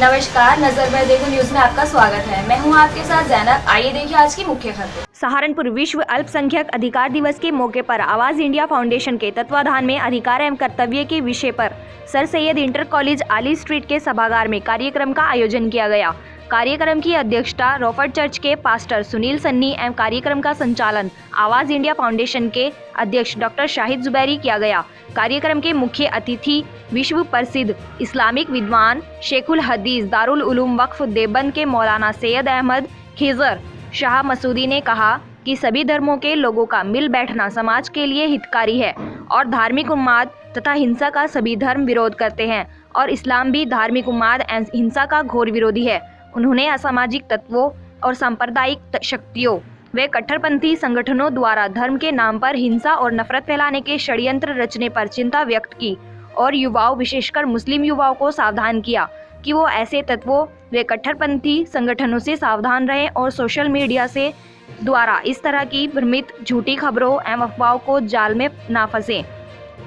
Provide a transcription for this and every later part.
नमस्कार, नजर में देखो न्यूज में आपका स्वागत है। मैं हूं आपके साथ जैनब। आइए देखिए आज की मुख्य खबरें। सहारनपुर विश्व अल्पसंख्यक अधिकार दिवस के मौके पर आवाज इंडिया फाउंडेशन के तत्वाधान में अधिकार एवं कर्तव्य के विषय पर सर सैयद इंटर कॉलेज आली स्ट्रीट के सभागार में कार्यक्रम का आयोजन किया गया। कार्यक्रम की अध्यक्षता रोफर्ट चर्च के पास्टर सुनील सन्नी एवं कार्यक्रम का संचालन आवाज इंडिया फाउंडेशन के अध्यक्ष डॉक्टर शाहिद जुबैरी किया गया। कार्यक्रम के मुख्य अतिथि विश्व प्रसिद्ध इस्लामिक विद्वान शेखुल हदीस दारुल उलूम वक्फ देवबंद के मौलाना सैयद अहमद खिजर शाह मसूदी ने कहा कि सभी धर्मों के लोगों का मिल बैठना समाज के लिए हितकारी है और धार्मिक उन्माद तथा हिंसा का सभी धर्म विरोध करते हैं और इस्लाम भी धार्मिक उन्माद एवं हिंसा का घोर विरोधी है। उन्होंने असामाजिक तत्वों और सांप्रदायिक शक्तियों वे कट्टरपंथी संगठनों द्वारा धर्म के नाम पर हिंसा और नफरत फैलाने के षड्यंत्र रचने पर चिंता व्यक्त की और युवाओं विशेषकर मुस्लिम युवाओं को सावधान किया कि वो ऐसे तत्वों वे कट्टरपंथी संगठनों से सावधान रहें और सोशल मीडिया से द्वारा इस तरह की भ्रमित झूठी खबरों एवं अफवाहों को जाल में ना फंसें।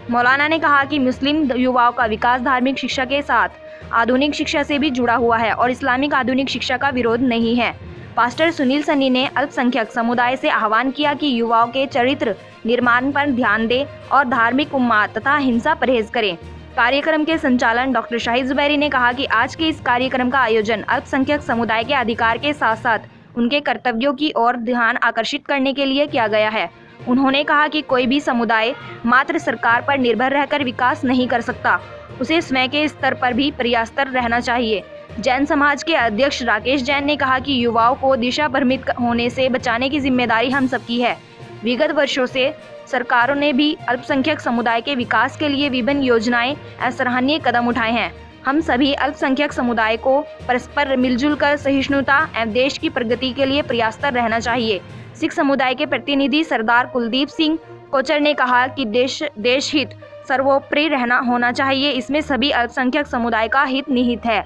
मौलाना ने कहा कि मुस्लिम युवाओं का विकास धार्मिक शिक्षा के साथ आधुनिक शिक्षा से भी जुड़ा हुआ है और इस्लामिक आधुनिक शिक्षा का विरोध नहीं है। पास्टर सुनील सन्नी ने अल्पसंख्यक समुदाय से आह्वान किया कि युवाओं के चरित्र निर्माण पर ध्यान दें और धार्मिक उन्माद तथा हिंसा परहेज करें। कार्यक्रम के संचालन डॉक्टर शाहिद जुबैरी ने कहा कि आज के इस कार्यक्रम का आयोजन अल्पसंख्यक समुदाय के अधिकार के साथ साथ उनके कर्तव्यों की ओर ध्यान आकर्षित करने के लिए किया गया है। उन्होंने कहा कि कोई भी समुदाय मात्र सरकार पर निर्भर रहकर विकास नहीं कर सकता, उसे स्वयं के स्तर पर भी प्रयासरत रहना चाहिए। जैन समाज के अध्यक्ष राकेश जैन ने कहा कि युवाओं को दिशा भ्रमित होने से बचाने की जिम्मेदारी हम सबकी है। विगत वर्षों से सरकारों ने भी अल्पसंख्यक समुदाय के विकास के लिए विभिन्न योजनाएं और सराहनीय कदम उठाए हैं। हम सभी अल्पसंख्यक समुदाय को परस्पर मिलजुल कर सहिष्णुता एवं देश की प्रगति के लिए प्रयासरत रहना चाहिए। सिख समुदाय के प्रतिनिधि सरदार कुलदीप सिंह कोचर ने कहा कि देश हित सर्वोपरि होना चाहिए, इसमें सभी अल्पसंख्यक समुदाय का हित निहित है।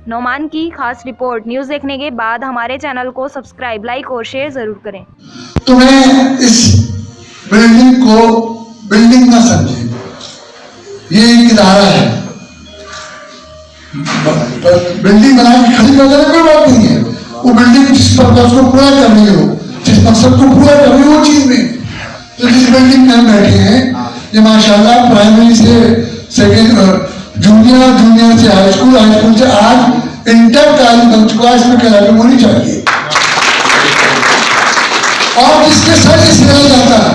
नौमान की खास रिपोर्ट। न्यूज़ देखने के बाद हमारे चैनल को सब्सक्राइब, लाइक और शेयर जरूर करें। तो मैं इस बिल्डिंग को बिल्डिंग ना समझे, ये एक इदारा है। बिल्डिंग बना के खड़ी कर देना कोई बात नहीं है, वो बिल्डिंग जिस पर्पज को पूरा कर रही हो, जिस मकसद को पूरा कर रही हो वो चीज में। तो जिस बिल्डिंग में हम बैठे हैं ये माशाल्लाह प्राइमरी से सेकेंड जूनियर से हाई स्कूल से आज इंटर कॉलेज बन चुका है। इसमें क्या होनी चाहिए और जिसके सर सिखाया जाता है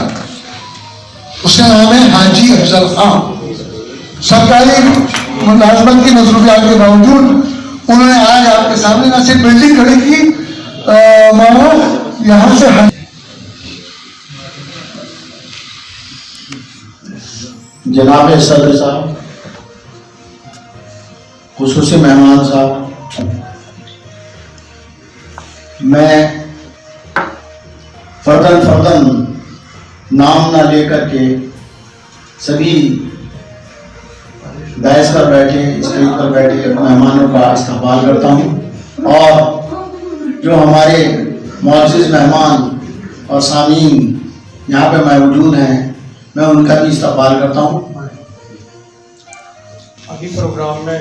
उसका नाम है हाजी अफजल खान। सरकारी मुलाजमत की मसरूफियात के बावजूद उन्होंने आज आपके सामने ना सिर्फ बिल्डिंग खड़ी की, मानो यहां से जनाब सदर साहब, खुसूसी मेहमान साहब, मैं फर्दन नाम ना लेकर के सभी बहस पर बैठे स्टेज पर बैठे मेहमानों का इस्तकबाल करता हूँ और जो हमारे मुअज़्ज़िज़ मेहमान और सामीन यहाँ पे मौजूद हैं मैं उनका भी इस्तकबाल करता हूँ। अभी प्रोग्राम में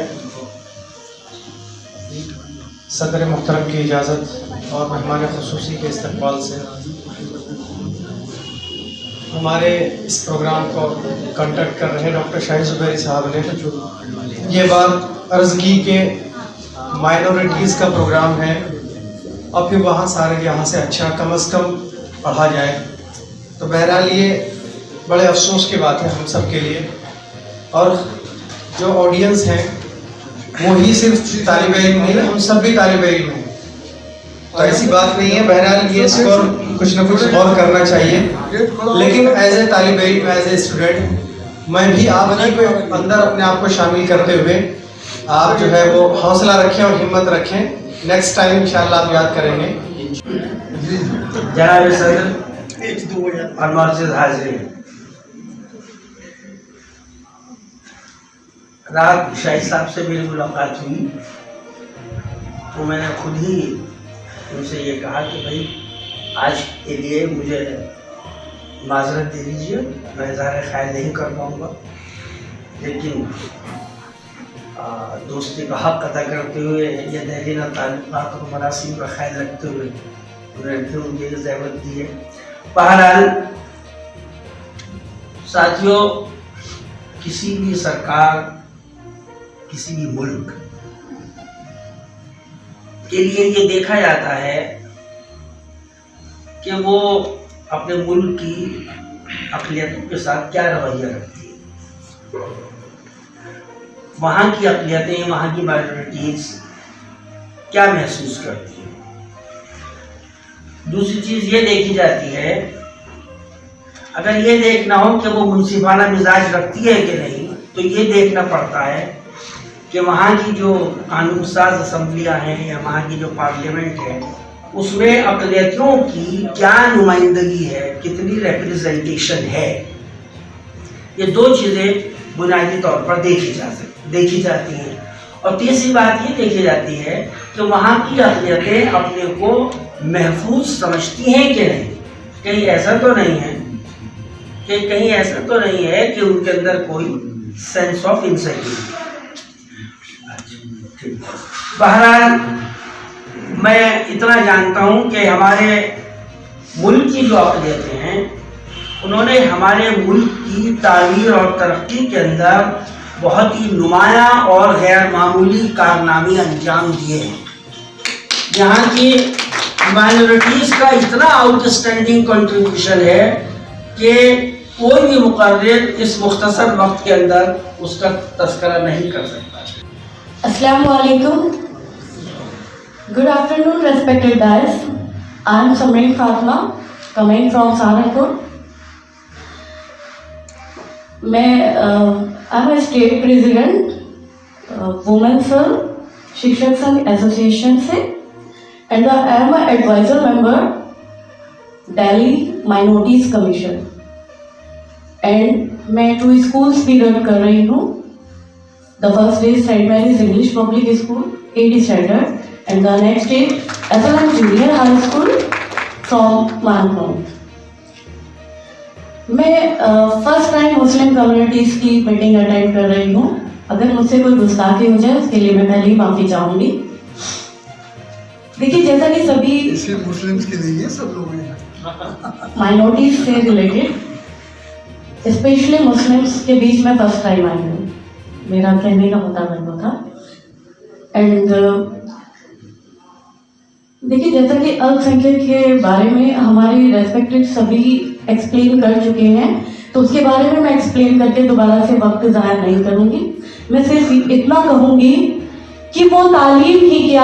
सदर मुहतरम की इजाज़त और मेहमान ख़ुसूसी के इस्तकबाल से हमारे इस प्रोग्राम को कंडक्ट कर रहे डॉक्टर शाहिद जुबैरी साहब ने ये बात अर्ज़ की कि माइनॉरिटीज़ का प्रोग्राम है और फिर वहाँ सारे यहाँ से अच्छा कम से कम पढ़ा जाए। तो बहरहाल ये बड़े अफसोस की बात है हम सब के लिए, और जो ऑडियंस हैं वो ही सिर्फ तालिब इल्म नहीं, हम सब भी तालिब इल्म हैं। तो ऐसी बात नहीं है। बहरहाल ये इस पर कुछ न कुछ गौर करना चाहिए, लेकिन एज ए तालिब इल्म, एज ए स्टूडेंट मैं भी आपके अंदर अपने आप को शामिल करते हुए आप जो है वो हौसला रखें और हिम्मत रखें। नेक्स्ट टाइम इंशाअल्लाह आप याद करेंगे। जनाब सदर और मुअज़्ज़िज़ हाज़रीन, रात शाहिद साहब से मेरी मुलाकात हुई तो मैंने खुद ही उनसे ये कहा कि भाई आज के लिए मुझे माजरत दे दीजिए, मैं इज़हार ख़याल नहीं कर पाऊँगा, लेकिन दोस्ती का हक अदा करते हुए या दहलीना ताल्लुकात और मरासिम का ख्याल रखते हुए उन्होंने मुझे ज़हमत दी है। बहरहाल साथियों, किसी भी सरकार, किसी भी मुल्क के लिए ये देखा जाता है कि वो अपने मुल्क की अक़लियतों के साथ क्या रवैया रखती है। वहाँ की अक़लियतें, वहाँ की माइनॉरिटीज़ क्या महसूस करती हैं। दूसरी चीज़ ये देखी जाती है, अगर ये देखना हो कि वो मुनसिफाना मिजाज रखती है कि नहीं, तो ये देखना पड़ता है कि वहाँ की जो कानून साज असम्बलियाँ हैं या वहाँ की जो पार्लियामेंट है, उसमें अक़लियतों की क्या नुमाइंदगी है, कितनी रिप्रेजेंटेशन है। ये दो चीज़ें बुनियादी तौर पर देखी जाती हैं। और तीसरी बात ये देखी जाती है कि वहाँ की अक़लियतें अपने को महफूज समझती हैं कि नहीं। कहीं ऐसा तो नहीं है कि उनके अंदर कोई सेंस ऑफ इनसिक्योरिटी। बहरहाल मैं इतना जानता हूँ कि हमारे मुल्क की जो अक़लियतें हैं, उन्होंने हमारे मुल्क की तामीर और तरक्की के अंदर बहुत ही नुमायाँ और गैर मामूली कारनामे अंजाम दिए हैं। यहाँ की माइनॉरिटीज़ का इतना आउटस्टैंडिंग कंट्रीब्यूशन है कि कोई भी मुक़र्रिर इस मुख्तसर वक्त के अंदर उसका तज़किरा नहीं कर सकता। Assalamu alaikum. Good afternoon, respected guys. I am Samreen Fatma, coming from Saharanpur. I am a state president, Women's Shikshak Sangh Association से, and I am an advisor member, Delhi Minorities Commission. And मैं 2 schools भी run कर रही हूँ. The first is St. Mary's English Public School, 8th standard, and the next is SLM Junior High School from Manpur. मैं first time मुस्लिम communities की meeting attend कर रही हूँ। अगर मुझसे कोई गुस्ताखी हो जाए उसके लिए मैं पहले ही माफ़ी चाहूँगी। देखिए, जैसा कि सभी सिर्फ मुस्लिम्स के लिए, सब लोग हैं, माइनॉरिटीज़ से रिलेटेड, स्पेशली मुस्लिम्स के बीच में फर्स्ट टाइम आई हूँ। मेरा कहने का मतलब था। एंड देखिए, जैसा कि अल्पसंख्यक के बारे में हमारे रेस्पेक्टेड सभी एक्सप्लेन कर चुके हैं, तो उसके बारे में मैं एक्सप्लेन करके दोबारा से वक्त ज़ाया नहीं करूँगी। मैं सिर्फ इतना कहूँगी कि वो तालीम ही क्या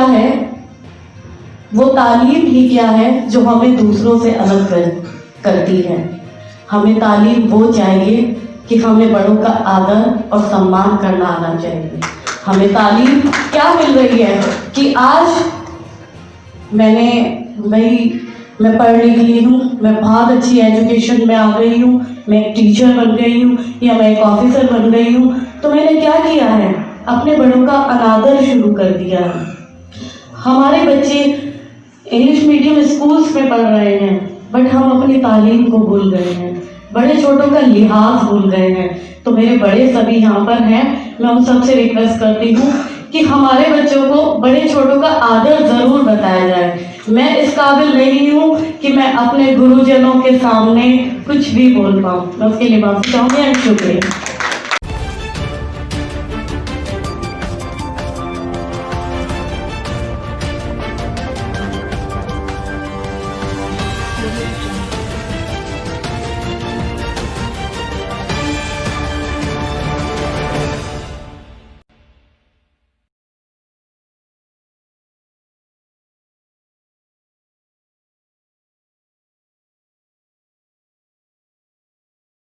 है जो हमें दूसरों से अलग करती है। हमें तालीम वो चाहिए कि हमें बड़ों का आदर और सम्मान करना आना चाहिए। हमें तालीम क्या मिल रही है कि आज मैं पढ़ लिख ली हूँ, मैं बहुत अच्छी एजुकेशन में आ गई हूँ, मैं एक टीचर बन गई हूँ या मैं एक ऑफिसर बन गई हूँ, तो मैंने क्या किया है, अपने बड़ों का अनादर शुरू कर दिया है। हमारे बच्चे इंग्लिश मीडियम स्कूल्स में पढ़ रहे हैं, बट हम अपनी तालीम को भूल गए हैं, बड़े छोटों का लिहाज भूल गए हैं। तो मेरे बड़े सभी यहाँ पर हैं, मैं उन सबसे रिक्वेस्ट करती हूँ कि हमारे बच्चों को बड़े छोटों का आदर ज़रूर बताया जाए। मैं इस काबिल नहीं हूँ कि मैं अपने गुरुजनों के सामने कुछ भी बोल पाऊँ। मैं उसके लिए माफ़ी चाहूँगी एंड शुक्रिया।